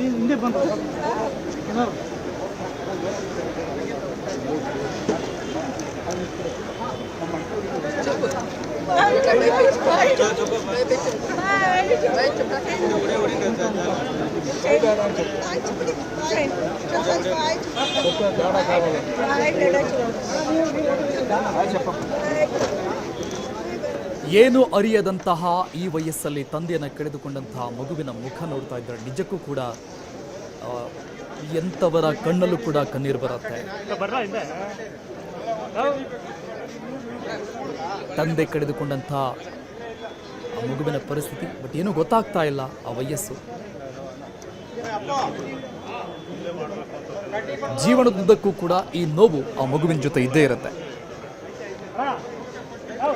ಹಿಂದೆ ಬಂದು ಏನು ಅರಿಯದಂತಹ ಈ ವಯಸ್ಸಲ್ಲಿ ತಂದೆಯನ್ನು ಕಳೆದುಕೊಂಡಂತಹ ಮಗುವಿನ ಮುಖ ನೋಡ್ತಾ ಇದ್ದಾರೆ. ನಿಜಕ್ಕೂ ಕೂಡ ಎಂಥವರ ಕಣ್ಣಲ್ಲೂ ಕೂಡ ಕಣ್ಣೀರು ಬರುತ್ತೆ. ತಂದೆ ಕಳೆದುಕೊಂಡಂತಹ ಆ ಮಗುವಿನ ಪರಿಸ್ಥಿತಿ, ಬಟ್ ಏನೂ ಗೊತ್ತಾಗ್ತಾ ಇಲ್ಲ ಆ ವಯಸ್ಸು. ಜೀವನದುದ್ದಕ್ಕೂ ಕೂಡ ಈ ನೋವು ಆ ಮಗುವಿನ ಜೊತೆ ಇದ್ದೇ ಇರುತ್ತೆ.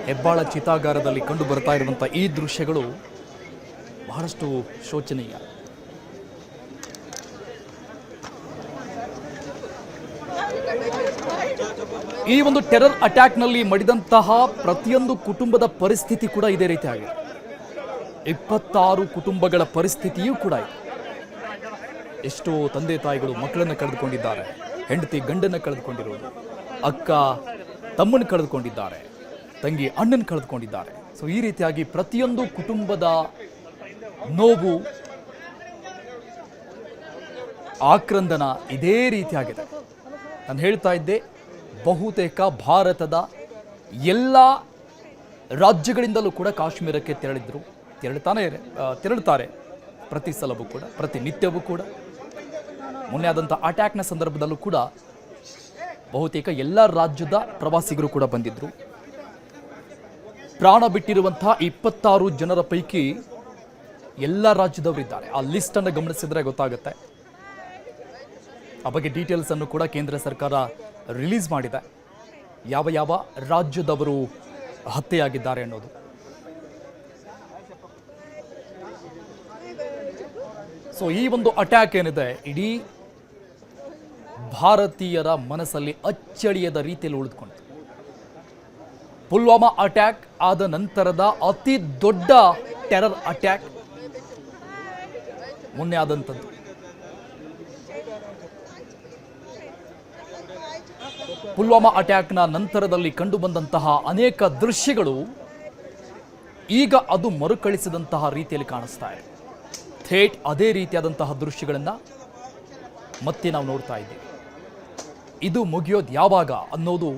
ಹೆಬ್ಬಾಳ ಚಿತಾಗಾರದಲ್ಲಿ ಕಂಡು ಬರ್ತಾ ಇರುವಂಥ ಈ ದೃಶ್ಯಗಳು ಬಹಳಷ್ಟು ಶೋಚನೀಯ. ಈ ಒಂದು ಟೆರರ್ ಅಟ್ಯಾಕ್ನಲ್ಲಿ ಮಡಿದಂತಹ ಪ್ರತಿಯೊಂದು ಕುಟುಂಬದ ಪರಿಸ್ಥಿತಿ ಕೂಡ ಇದೇ ರೀತಿ ಆಗಿದೆ. 26 ಕುಟುಂಬಗಳ ಪರಿಸ್ಥಿತಿಯೂ ಕೂಡ ಇದೆ. ಎಷ್ಟೋ ತಂದೆ ತಾಯಿಗಳು ಮಕ್ಕಳನ್ನು ಕಳೆದುಕೊಂಡಿದ್ದಾರೆ, ಹೆಂಡತಿ ಗಂಡನ್ನು ಕಳೆದುಕೊಂಡಿರುವುದು, ಅಕ್ಕ ತಮ್ಮನ್ನು ಕಳೆದುಕೊಂಡಿದ್ದಾರೆ, ತಂಗಿ ಅಣ್ಣನ ಕಳೆದುಕೊಂಡಿದ್ದಾರೆ. ಸೊ ಈ ರೀತಿಯಾಗಿ ಪ್ರತಿಯೊಂದು ಕುಟುಂಬದ ನೋವು, ಆಕ್ರಂದನ ಇದೇ ರೀತಿಯಾಗಿದೆ. ನಾನು ಹೇಳ್ತಾ ಇದ್ದೆ, ಬಹುತೇಕ ಭಾರತದ ಎಲ್ಲ ರಾಜ್ಯಗಳಿಂದಲೂ ಕೂಡ ಕಾಶ್ಮೀರಕ್ಕೆ ತೆರಳುತ್ತಾರೆ ಪ್ರತಿ ಸಲವೂ ಕೂಡ, ಪ್ರತಿನಿತ್ಯವೂ ಕೂಡ. ಮೊನ್ನೆ ಆದಂಥ ಅಟ್ಯಾಕ್ನ ಸಂದರ್ಭದಲ್ಲೂ ಕೂಡ ಬಹುತೇಕ ಎಲ್ಲ ರಾಜ್ಯದ ಪ್ರವಾಸಿಗರು ಕೂಡ ಬಂದಿದ್ರು. ಪ್ರಾಣ ಬಿಟ್ಟಿರುವಂತಹ 26 ಜನರ ಪೈಕಿ ಎಲ್ಲ ರಾಜ್ಯದವರಿದ್ದಾರೆ. ಆ ಲಿಸ್ಟ್ ಅನ್ನು ಗಮನಿಸಿದ್ರೆ ಗೊತ್ತಾಗುತ್ತೆ. ಆ ಬಗ್ಗೆ ಡೀಟೇಲ್ಸ್ ಅನ್ನು ಕೂಡ ಕೇಂದ್ರ ಸರ್ಕಾರ ರಿಲೀಸ್ ಮಾಡಿದೆ, ಯಾವ ಯಾವ ರಾಜ್ಯದವರು ಹತ್ಯೆಯಾಗಿದ್ದಾರೆ ಅನ್ನೋದು. ಸೊ ಈ ಒಂದು ಅಟ್ಯಾಕ್ ಏನಿದೆ, ಇಡೀ ಭಾರತೀಯರ ಮನಸ್ಸಲ್ಲಿ ಅಚ್ಚಳಿಯದ ರೀತಿಯಲ್ಲಿ ಉಳಿದುಕೊಂಡಿದೆ. ಪುಲ್ವಾಮಾ ಅಟ್ಯಾಕ್ ಆದ ನಂತರದ ಅತಿ ದೊಡ್ಡ ಟೆರರ್ ಅಟ್ಯಾಕ್ ಮೊನ್ನೆ ಆದಂಥದ್ದು. ಪುಲ್ವಾಮಾ ಅಟ್ಯಾಕ್ನ ನಂತರದಲ್ಲಿ ಕಂಡುಬಂದಂತಹ ಅನೇಕ ದೃಶ್ಯಗಳು ಈಗ ಅದು ಮರುಕಳಿಸಿದಂತಹ ರೀತಿಯಲ್ಲಿ ಕಾಣಿಸ್ತಾ ಇದೆ. ಥೇಟ್ ಅದೇ ರೀತಿಯಾದಂತಹ ದೃಶ್ಯಗಳನ್ನು ಮತ್ತೆ ನಾವು ನೋಡ್ತಾ ಇದ್ದೀವಿ. ಇದು ಮುಗಿಯೋದು ಯಾವಾಗ ಅನ್ನೋದು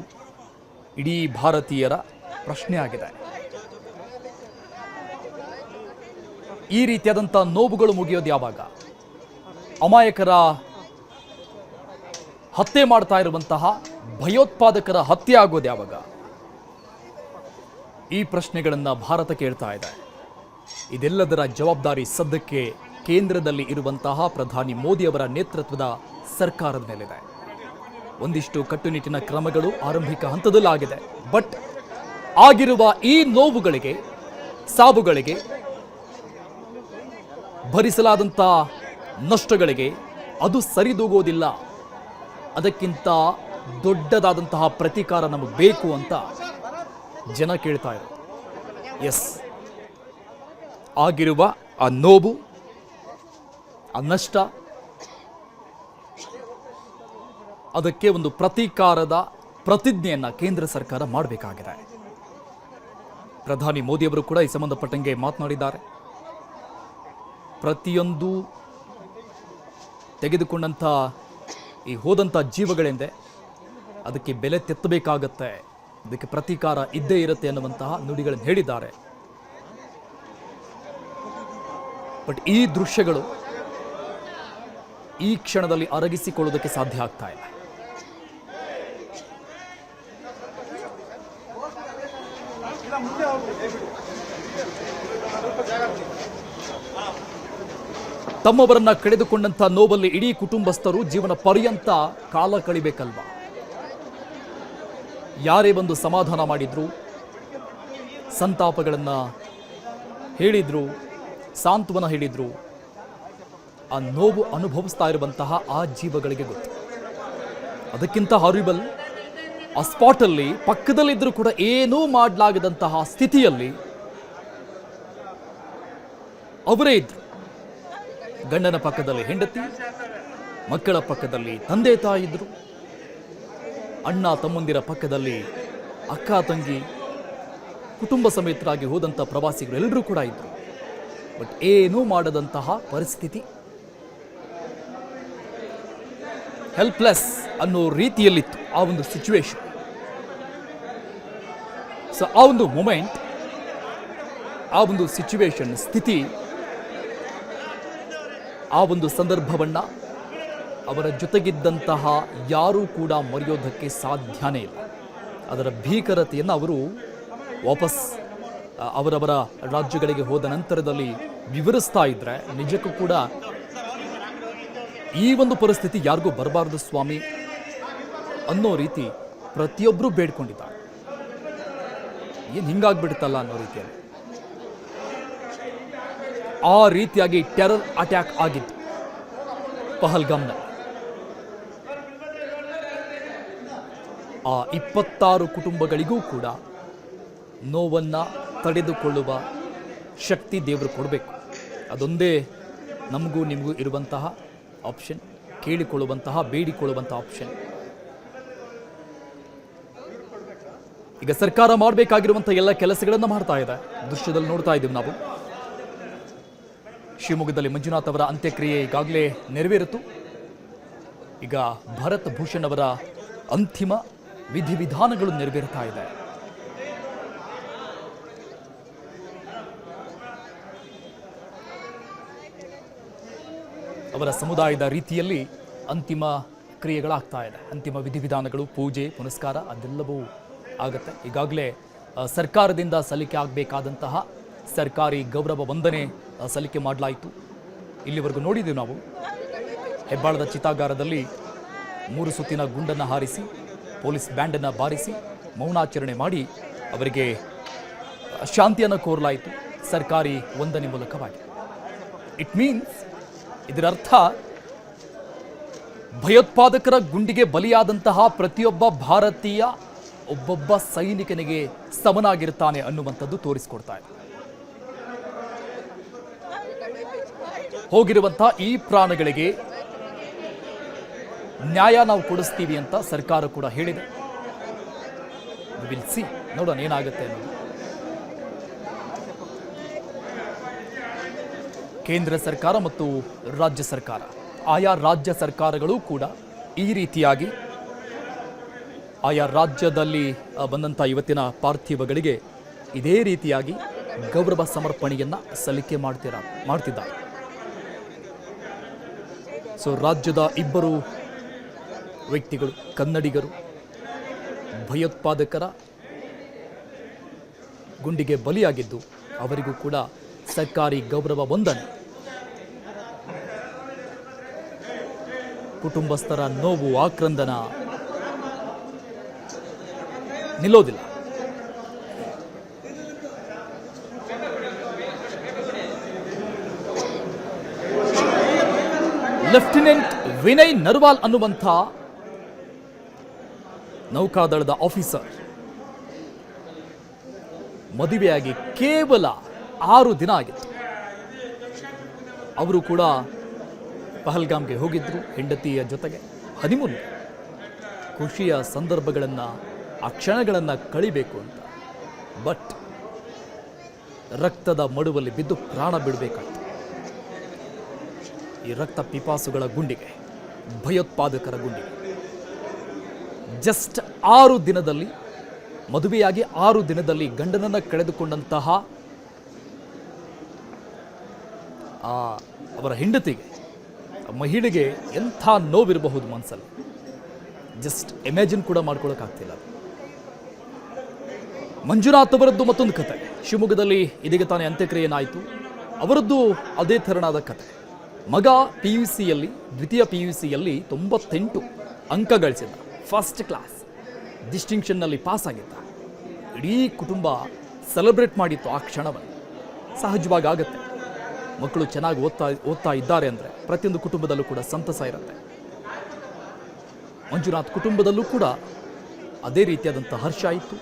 ಇಡೀ ಭಾರತೀಯರ ಪ್ರಶ್ನೆ ಆಗಿದೆ. ಈ ರೀತಿಯಾದಂಥ ನೋವುಗಳು ಮುಗಿಯೋದು ಯಾವಾಗ? ಅಮಾಯಕರ ಹತ್ಯೆ ಮಾಡ್ತಾ ಇರುವಂತಹ ಭಯೋತ್ಪಾದಕರ ಹತ್ಯೆ ಆಗೋದು ಯಾವಾಗ? ಈ ಪ್ರಶ್ನೆಗಳನ್ನು ಭಾರತ ಕೇಳ್ತಾ ಇದೆ. ಇದೆಲ್ಲದರ ಜವಾಬ್ದಾರಿ ಸದ್ಯಕ್ಕೆ ಕೇಂದ್ರದಲ್ಲಿ ಇರುವಂತಹ ಪ್ರಧಾನಿ ಮೋದಿ ಅವರ ನೇತೃತ್ವದ ಸರ್ಕಾರದ ಮೇಲಿದೆ. ಒಂದಿಷ್ಟು ಕಟ್ಟುನಿಟ್ಟಿನ ಕ್ರಮಗಳು ಆರಂಭಿಕ ಹಂತದಲ್ಲಾಗಿದೆ. ಬಟ್ ಆಗಿರುವ ಈ ನೋವುಗಳಿಗೆ, ಸಾವುಗಳಿಗೆ, ಭರಿಸಲಾದಂಥ ನಷ್ಟಗಳಿಗೆ ಅದು ಸರಿದೂಗೋದಿಲ್ಲ. ಅದಕ್ಕಿಂತ ದೊಡ್ಡದಾದಂತಹ ಪ್ರತೀಕಾರ ನಮಗೆ ಬೇಕು ಅಂತ ಜನ ಕೇಳ್ತಾ ಇದ್ದಾರೆ. ಎಸ್, ಆಗಿರುವ ಆ ನೋವು, ಆ ನಷ್ಟ, ಅದಕ್ಕೆ ಒಂದು ಪ್ರತೀಕಾರದ ಪ್ರತಿಜ್ಞೆಯನ್ನು ಕೇಂದ್ರ ಸರ್ಕಾರ ಮಾಡಬೇಕಾಗಿದೆ. ಪ್ರಧಾನಿ ಮೋದಿಯವರು ಕೂಡ ಈ ಸಂಬಂಧಪಟ್ಟಂಗೆ ಮಾತನಾಡಿದ್ದಾರೆ. ಪ್ರತಿಯೊಂದು ತೆಗೆದುಕೊಂಡಂಥ ಈ ಹೋದಂಥ ಜೀವಗಳೆಂದೇ ಅದಕ್ಕೆ ಬೆಲೆ ತೆತ್ತಬೇಕಾಗತ್ತೆ, ಅದಕ್ಕೆ ಪ್ರತೀಕಾರ ಇದ್ದೇ ಇರುತ್ತೆ ಅನ್ನುವಂತಹ ನುಡಿಗಳನ್ನು ಹೇಳಿದ್ದಾರೆ. ಬಟ್ ಈ ದೃಶ್ಯಗಳು ಈ ಕ್ಷಣದಲ್ಲಿ ಅರಗಿಸಿಕೊಳ್ಳುವುದಕ್ಕೆ ಸಾಧ್ಯ ಆಗ್ತಾ ಇಲ್ಲ. ತಮ್ಮವರನ್ನ ಕಳೆದುಕೊಂಡಂತ ನೋವಲ್ಲಿ ಇಡೀ ಕುಟುಂಬಸ್ಥರು ಜೀವನ ಪರ್ಯಂತ ಕಾಲ ಕಳಿಬೇಕಲ್ವಾ? ಯಾರೇ ಬಂದು ಸಮಾಧಾನ ಮಾಡಿದ್ರು, ಸಂತಾಪಗಳನ್ನ ಹೇಳಿದ್ರು, ಸಾಂತ್ವನ ಹೇಳಿದ್ರು, ಆ ನೋವು ಅನುಭವಿಸ್ತಾ ಇರುವಂತಹ ಆ ಜೀವಗಳಿಗೆ ಗೊತ್ತು. ಅದಕ್ಕಿಂತ ಹಾರಿಬಲ್, ಆ ಸ್ಪಾಟಲ್ಲಿ ಪಕ್ಕದಲ್ಲಿದ್ದರೂ ಕೂಡ ಏನೂ ಮಾಡಲಾಗದಂತಹ ಸ್ಥಿತಿಯಲ್ಲಿ ಅವರೇ ಇದ್ರು. ಗಂಡನ ಪಕ್ಕದಲ್ಲಿ ಹೆಂಡತಿ, ಮಕ್ಕಳ ಪಕ್ಕದಲ್ಲಿ ತಂದೆ ತಾಯಿ ಇದ್ರು, ಅಣ್ಣ ತಮ್ಮಂದಿರ ಪಕ್ಕದಲ್ಲಿ ಅಕ್ಕ ತಂಗಿ, ಕುಟುಂಬ ಸಮೇತರಾಗಿ ಹೋದಂಥ ಪ್ರವಾಸಿಗರು ಎಲ್ಲರೂ ಕೂಡ ಇದ್ರು. ಬಟ್ ಏನೂ ಮಾಡದಂತಹ ಪರಿಸ್ಥಿತಿ, ಹೆಲ್ಪ್ಲೆಸ್ ಅನ್ನೋ ರೀತಿಯಲ್ಲಿತ್ತು ಆ ಒಂದು ಸಿಚುವೇಶನ್. ಸೊ ಆ ಒಂದು ಮೊಮೆಂಟ್, ಆ ಒಂದು ಸಿಚುವೇಶನ್, ಸ್ಥಿತಿ, ಆ ಒಂದು ಸಂದರ್ಭವನ್ನ ಅವರ ಜೊತೆಗಿದ್ದಂತಹ ಯಾರೂ ಕೂಡ ಮರೆಯೋದಕ್ಕೆ ಸಾಧ್ಯನೇ ಇಲ್ಲ. ಅದರ ಭೀಕರತೆಯನ್ನು ಅವರು ವಾಪಸ್ ಅವರವರ ರಾಜ್ಯಗಳಿಗೆ ಹೋದ ನಂತರದಲ್ಲಿ ವಿವರಿಸ್ತಾ ಇದ್ರೆ ನಿಜಕ್ಕೂ ಕೂಡ ಈ ಒಂದು ಪರಿಸ್ಥಿತಿ ಯಾರಿಗೂ ಬರಬಾರದು ಸ್ವಾಮಿ ಅನ್ನೋ ರೀತಿ ಪ್ರತಿಯೊಬ್ಬರು ಬೇಡ್ಕೊಂಡಿದ್ದಾರೆ. ಏನು ಹಿಂಗಾಗ್ಬಿಡುತ್ತಲ್ಲ ಅನ್ನೋ ರೀತಿಯಲ್ಲಿ ಆ ರೀತಿಯಾಗಿ ಟೆರರ್ ಅಟ್ಯಾಕ್ ಆಗಿತ್ತು ಪಹಲ್ಗಾಮ್ನಲ್ಲಿ. ಆ 26 ಕುಟುಂಬಗಳಿಗೂ ಕೂಡ ನೋವನ್ನ ತಡೆದುಕೊಳ್ಳುವ ಶಕ್ತಿ ದೇವರು ಕೊಡಬೇಕು. ಅದೊಂದೇ ನಮಗೂ ನಿಮಗೂ ಇರುವಂತಹ ಆಪ್ಷನ್, ಕೇಳಿಕೊಳ್ಳುವಂತಹ, ಬೇಡಿಕೊಳ್ಳುವಂತಹ ಆಪ್ಷನ್. ಈಗ ಸರ್ಕಾರ ಮಾಡಬೇಕಾಗಿರುವಂತಹ ಎಲ್ಲ ಕೆಲಸಗಳನ್ನು ಮಾಡ್ತಾ ಇದೆ. ದೃಶ್ಯದಲ್ಲಿ ನೋಡ್ತಾ ಇದ್ದೀವಿ ನಾವು. ಶಿವಮೊಗ್ಗದಲ್ಲಿ ಮಂಜುನಾಥ್ ಅವರ ಅಂತ್ಯಕ್ರಿಯೆ ಈಗಾಗಲೇ ನೆರವೇರಿತು. ಈಗ ಭರತ್ ಭೂಷಣ್ ಅವರ ಅಂತಿಮ ವಿಧಿವಿಧಾನಗಳು ನೆರವೇರ್ತಾ ಇದೆ. ಅವರ ಸಮುದಾಯದ ರೀತಿಯಲ್ಲಿ ಅಂತಿಮ ಕ್ರಿಯೆಗಳಾಗ್ತಾ ಇದೆ. ಅಂತಿಮ ವಿಧಿವಿಧಾನಗಳು, ಪೂಜೆ ಪುನಸ್ಕಾರ ಅದೆಲ್ಲವೂ ಆಗುತ್ತೆ. ಈಗಾಗಲೇ ಸರ್ಕಾರದಿಂದ ಸಲ್ಲಿಕೆ ಆಗಬೇಕಾದಂತಹ ಸರ್ಕಾರಿ ಗೌರವ ವಂದನೆ ಸಲ್ಲಿಕೆ ಮಾಡಲಾಯಿತು. ಇಲ್ಲಿವರೆಗೂ ನೋಡಿದ್ದೀವಿ ನಾವು. ಹೆಬ್ಬಾಳದ ಚಿತಾಗಾರದಲ್ಲಿ 3 ಸುತ್ತಿನ ಗುಂಡನ್ನು ಹಾರಿಸಿ, ಪೊಲೀಸ್ ಬ್ಯಾಂಡನ್ನು ಬಾರಿಸಿ ಮೌನಾಚರಣೆ ಮಾಡಿ ಅವರಿಗೆ ಶಾಂತಿಯನ್ನು ಕೋರಲಾಯಿತು ಸರ್ಕಾರಿ ವಂದನೆ ಮೂಲಕವಾಗಿ. ಇಟ್ ಮೀನ್ಸ್, ಇದರರ್ಥ ಭಯೋತ್ಪಾದಕರ ಗುಂಡಿಗೆ ಬಲಿಯಾದಂತಹ ಪ್ರತಿಯೊಬ್ಬ ಭಾರತೀಯ ಒಬ್ಬೊಬ್ಬ ಸೈನಿಕನಿಗೆ ಸಮನಾಗಿರ್ತಾನೆ ಅನ್ನುವಂಥದ್ದು ತೋರಿಸಿಕೊಡ್ತಾ ಇದೆ. ಹೋಗಿರುವಂತಹ ಈ ಪ್ರಾಣಗಳಿಗೆ ನ್ಯಾಯ ನಾವು ಕೊಡಿಸ್ತೀವಿ ಅಂತ ಸರ್ಕಾರ ಕೂಡ ಹೇಳಿದೆ. ವಿಲ್ ಸಿ, ನೋಡೋಣ ಏನಾಗುತ್ತೆ ಅನ್ನೋದು. ಕೇಂದ್ರ ಸರ್ಕಾರ ಮತ್ತು ರಾಜ್ಯ ಸರ್ಕಾರ, ಆಯಾ ರಾಜ್ಯ ಸರ್ಕಾರಗಳು ಕೂಡ ಈ ರೀತಿಯಾಗಿ ಆಯಾ ರಾಜ್ಯದಲ್ಲಿ ಬಂದಂಥ ಇವತ್ತಿನ ಪಾರ್ಥಿವಗಳಿಗೆ ಇದೇ ರೀತಿಯಾಗಿ ಗೌರವ ಸಮರ್ಪಣೆಯನ್ನು ಸಲ್ಲಿಕೆ ಮಾಡ್ತಿದ್ದಾರೆ. ಸೊ ರಾಜ್ಯದ 2 ವ್ಯಕ್ತಿಗಳು ಕನ್ನಡಿಗರು ಭಯೋತ್ಪಾದಕರ ಗುಂಡಿಗೆ ಬಲಿಯಾಗಿದ್ದು, ಅವರಿಗೂ ಕೂಡ ಸರ್ಕಾರಿ ಗೌರವ ವಂದನೆ. ಕುಟುಂಬಸ್ಥರ ನೋವು, ಆಕ್ರಂದನ ನಿಲ್ಲೋದಿಲ್ಲ. ಲೆಫ್ಟಿನೆಂಟ್ ವಿನಯ್ ನರ್ವಾಲ್ ಅನ್ನುವಂಥ ನೌಕಾದಳದ ಆಫೀಸರ್ ಮದುವೆಯಾಗಿ ಕೇವಲ 6 ದಿನ ಆಗಿತ್ತು. ಅವರು ಕೂಡ ಪಹಲ್ಗಾಮ್ಗೆ ಹೋಗಿದ್ರು ಹೆಂಡತಿಯ ಜೊತೆಗೆ ಹನಿಮೂನ್. ಖುಷಿಯ ಸಂದರ್ಭಗಳನ್ನು, ಆ ಕ್ಷಣಗಳನ್ನು ಕಳಿಬೇಕು ಅಂತ. ಬಟ್ ರಕ್ತದ ಮಡುವಲ್ಲಿ ಬಿದ್ದು ಪ್ರಾಣ ಬಿಡಬೇಕಾಯ್ತು. ಈ ರಕ್ತ ಪಿಪಾಸುಗಳ ಗುಂಡಿಗೆ, ಭಯೋತ್ಪಾದಕರ ಗುಂಡಿಗೆ ಜಸ್ಟ್ 6 ದಿನದಲ್ಲಿ, ಮದುವೆಯಾಗಿ 6 ದಿನದಲ್ಲಿ ಗಂಡನನ್ನು ಕಳೆದುಕೊಂಡಂತಹ ಅವರ ಹೆಂಡತಿಗೆ, ಮಹಿಳೆಗೆ ಎಂಥ ನೋವಿರಬಹುದು ಮನಸ್ಸಲ್ಲಿ. ಜಸ್ಟ್ ಇಮ್ಯಾಜಿನ್ ಕೂಡ ಮಾಡ್ಕೊಳ್ಳೋಕ್ಕಾಗ್ತಿಲ್ಲ. ಮಂಜುನಾಥ್ ಅವರದ್ದು ಮತ್ತೊಂದು ಕತೆ. ಶಿವಮೊಗ್ಗದಲ್ಲಿ ಇದೀಗ ತಾನೇ ಅಂತ್ಯಕ್ರಿಯೆನಾಯಿತು. ಅವರದ್ದು ಅದೇ ಥರನಾದ ಕತೆ. ಮಗ PUCಯಲ್ಲಿ, ದ್ವಿತೀಯ PUCಯಲ್ಲಿ 98 ಅಂಕ ಗಳಿಸಿದ್ದ, ಫಸ್ಟ್ ಕ್ಲಾಸ್ ಡಿಸ್ಟಿಂಕ್ಷನ್ನಲ್ಲಿ ಪಾಸ್ ಆಗಿದ್ದ. ಇಡೀ ಕುಟುಂಬ ಸೆಲೆಬ್ರೇಟ್ ಮಾಡಿತ್ತು ಆ ಕ್ಷಣವನ್ನು. ಸಹಜವಾಗಿ ಆಗುತ್ತೆ, ಮಕ್ಕಳು ಚೆನ್ನಾಗಿ ಓದ್ತಾ ಇದ್ದಾರೆ ಅಂದರೆ ಪ್ರತಿಯೊಂದು ಕುಟುಂಬದಲ್ಲೂ ಕೂಡ ಸಂತಸ ಇರುತ್ತೆ. ಮಂಜುನಾಥ್ ಕುಟುಂಬದಲ್ಲೂ ಕೂಡ ಅದೇ ರೀತಿಯಾದಂಥ ಹರ್ಷ ಇತ್ತು.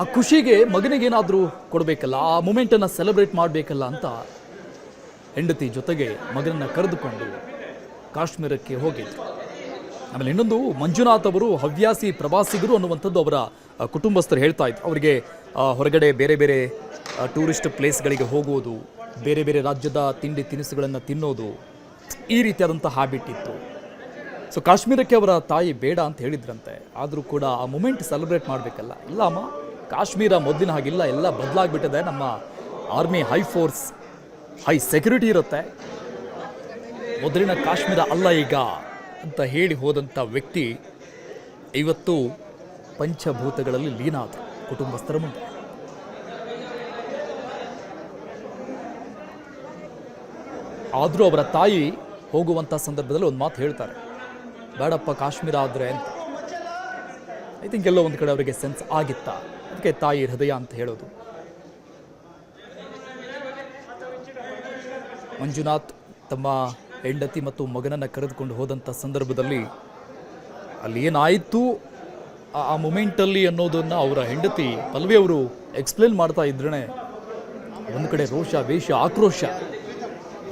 ಆ ಖುಷಿಗೆ ಮಗನಿಗೇನಾದರೂ ಕೊಡಬೇಕಲ್ಲ, ಆ ಮೂಮೆಂಟನ್ನು ಸೆಲೆಬ್ರೇಟ್ ಮಾಡಬೇಕಲ್ಲ ಅಂತ ಹೆಂಡತಿ ಜೊತೆಗೆ ಮಗನನ್ನು ಕರೆದುಕೊಂಡು ಕಾಶ್ಮೀರಕ್ಕೆ ಹೋಗಿದ್ರು. ಆಮೇಲೆ ಇನ್ನೊಂದು, ಮಂಜುನಾಥ್ ಅವರು ಹವ್ಯಾಸಿ ಪ್ರವಾಸಿಗರು ಅನ್ನುವಂಥದ್ದು ಅವರ ಕುಟುಂಬಸ್ಥರು ಹೇಳ್ತಾ ಇದ್ರು. ಅವರಿಗೆ ಹೊರಗಡೆ ಬೇರೆ ಬೇರೆ ಟೂರಿಸ್ಟ್ ಪ್ಲೇಸ್ಗಳಿಗೆ ಹೋಗೋದು, ಬೇರೆ ಬೇರೆ ರಾಜ್ಯದ ತಿಂಡಿ ತಿನಿಸುಗಳನ್ನು ತಿನ್ನೋದು, ಈ ರೀತಿಯಾದಂಥ ಹ್ಯಾಬಿಟ್ ಇತ್ತು. ಸೊ ಕಾಶ್ಮೀರಕ್ಕೆ ಅವರ ತಾಯಿ ಬೇಡ ಅಂತ ಹೇಳಿದ್ರಂತೆ. ಆದರೂ ಕೂಡ ಆ ಮೂಮೆಂಟ್ ಸೆಲೆಬ್ರೇಟ್ ಮಾಡಬೇಕಲ್ಲ. ಇಲ್ಲ ಅಮ್ಮ, ಕಾಶ್ಮೀರ ಮೊದಲಿನ ಹಾಗಿಲ್ಲ, ಎಲ್ಲ ಬದಲಾಗ್ಬಿಟ್ಟಿದೆ. ನಮ್ಮ army high force, high security ಇರುತ್ತೆ, ಮೊದಲಿನ ಕಾಶ್ಮೀರ ಅಲ್ಲ ಈಗ ಅಂತ ಹೇಳಿ ಹೋದಂಥ ವ್ಯಕ್ತಿ ಇವತ್ತು ಪಂಚಭೂತಗಳಲ್ಲಿ ಲೀನ ಆದರು ಕುಟುಂಬಸ್ಥರ ಮುಂದೆ. ಆದರೂ ಅವರ ತಾಯಿ ಹೋಗುವಂಥ ಸಂದರ್ಭದಲ್ಲಿ ಒಂದು ಮಾತು ಹೇಳ್ತಾರೆ, ಬೇಡಪ್ಪ ಕಾಶ್ಮೀರ ಆದರೆ ಅಂತ. ಐ ಥಿಂಕ್ ಎಲ್ಲೋ ಒಂದು ಕಡೆ ಅವರಿಗೆ ಸೆನ್ಸ್ ಆಗಿತ್ತ, ಅದಕ್ಕೆ ತಾಯಿ ಹೃದಯ ಅಂತ ಹೇಳೋದು. ಮಂಜುನಾಥ್ ತಮ್ಮ ಹೆಂಡತಿ ಮತ್ತು ಮಗನನ್ನು ಕರೆದುಕೊಂಡು ಹೋದಂಥ ಸಂದರ್ಭದಲ್ಲಿ ಅಲ್ಲಿ ಏನಾಯಿತು ಆ ಮೂಮೆಂಟಲ್ಲಿ ಅನ್ನೋದನ್ನು ಅವರ ಹೆಂಡತಿ ಪಲ್ವಿ ಅವರು ಎಕ್ಸ್ಪ್ಲೇನ್ ಮಾಡ್ತಾ ಇದ್ರೇ ಒಂದು ಕಡೆ ರೋಷ, ವೇಷ, ಆಕ್ರೋಶ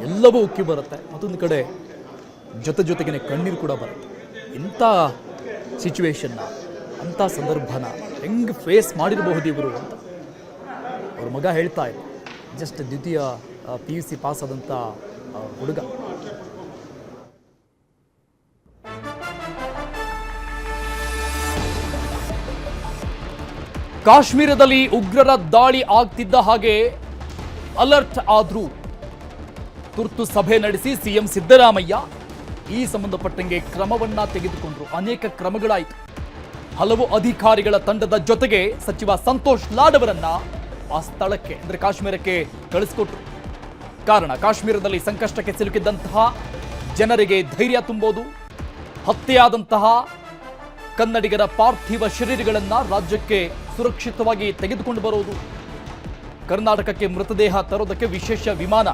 ಎಲ್ಲವೂ ಉಕ್ಕಿ ಬರುತ್ತೆ. ಮತ್ತೊಂದು ಕಡೆ ಜೊತೆಗೆ ಕಣ್ಣೀರು ಕೂಡ ಬರುತ್ತೆ. ಇಂಥ ಸಿಚುವೇಶನ್ನ, ಅಂಥ ಸಂದರ್ಭನ ಹೆಂಗೆ ಫೇಸ್ ಮಾಡಿರಬಹುದು ಇವರು ಅಂತ ಅವ್ರ ಮಗ ಹೇಳ್ತಾ ಇದ್ದ. ಜಸ್ಟ್ ದ್ವಿತೀಯ PUC ಪಾಸ್ ಆದಂಥ ಹುಡುಗ. ಕಾಶ್ಮೀರದಲ್ಲಿ ಉಗ್ರರ ದಾಳಿ ಆಗ್ತಿದ್ದ ಹಾಗೆ ಅಲರ್ಟ್ ಆದ್ರು. ತುರ್ತು ಸಭೆ ನಡೆಸಿ ಸಿಎಂ ಸಿದ್ದರಾಮಯ್ಯ ಈ ಸಂಬಂಧಪಟ್ಟಂಗೆ ಕ್ರಮವನ್ನ ತೆಗೆದುಕೊಂಡ್ರು. ಅನೇಕ ಕ್ರಮಗಳಾಯಿತು. ಹಲವು ಅಧಿಕಾರಿಗಳ ತಂಡದ ಜೊತೆಗೆ ಸಚಿವ ಸಂತೋಷ್ ಲಾಡ್ ಅವರನ್ನ ಆ ಸ್ಥಳಕ್ಕೆ, ಅಂದ್ರೆ ಕಾಶ್ಮೀರಕ್ಕೆ ಕಳಿಸಿಕೊಟ್ರು. ಕಾರಣ, ಕಾಶ್ಮೀರದಲ್ಲಿ ಸಂಕಷ್ಟಕ್ಕೆ ಸಿಲುಕಿದ್ದಂತಹ ಜನರಿಗೆ ಧೈರ್ಯ ತುಂಬೋದು, ಹತ್ಯೆಯಾದಂತಹ ಕನ್ನಡಿಗರ ಪಾರ್ಥಿವ ಶರೀರಗಳನ್ನು ರಾಜ್ಯಕ್ಕೆ ಸುರಕ್ಷಿತವಾಗಿ ತೆಗೆದುಕೊಂಡು ಬರುವುದು, ಕರ್ನಾಟಕಕ್ಕೆ ಮೃತದೇಹ ತರೋದಕ್ಕೆ ವಿಶೇಷ ವಿಮಾನ,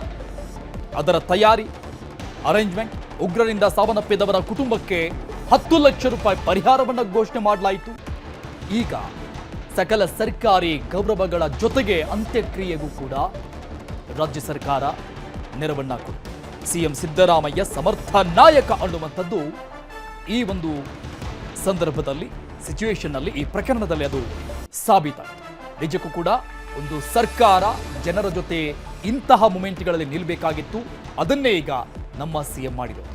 ಅದರ ತಯಾರಿ, ಅರೇಂಜ್ಮೆಂಟ್, ಉಗ್ರರಿಂದ ಸಾವನ್ನಪ್ಪಿದವರ ಕುಟುಂಬಕ್ಕೆ 10 ಲಕ್ಷ ರೂಪಾಯಿ ಪರಿಹಾರವನ್ನು ಘೋಷಣೆ ಮಾಡಲಾಯಿತು. ಈಗ ಸಕಲ ಸರ್ಕಾರಿ ಗೌರವಗಳ ಜೊತೆಗೆ ಅಂತ್ಯಕ್ರಿಯೆಗೂ ಕೂಡ ರಾಜ್ಯ ಸರ್ಕಾರ ನೆರವನ್ನ ಕೊಟ್ಟಿದೆ. ಸಿಎಂ ಸಿದ್ದರಾಮಯ್ಯ ಸಮರ್ಥ ನಾಯಕ ಅನ್ನುವಂಥದ್ದು ಈ ಒಂದು ಸಂದರ್ಭದಲ್ಲಿ, ಸಿಚುವೇಶನ್ನಲ್ಲಿ, ಈ ಪ್ರಕರಣದಲ್ಲಿ ಅದು ಸಾಬೀತಾಯಿತು. ನಿಜಕ್ಕೂ ಕೂಡ ಒಂದು ಸರ್ಕಾರ ಜನರ ಜೊತೆ ಇಂತಹ ಮೂಮೆಂಟ್ಗಳಲ್ಲಿ ನಿಲ್ಲಬೇಕಾಗಿತ್ತು. ಅದನ್ನೇ ಈಗ ನಮ್ಮ ಸಿಎಂ ಮಾಡಿದರು.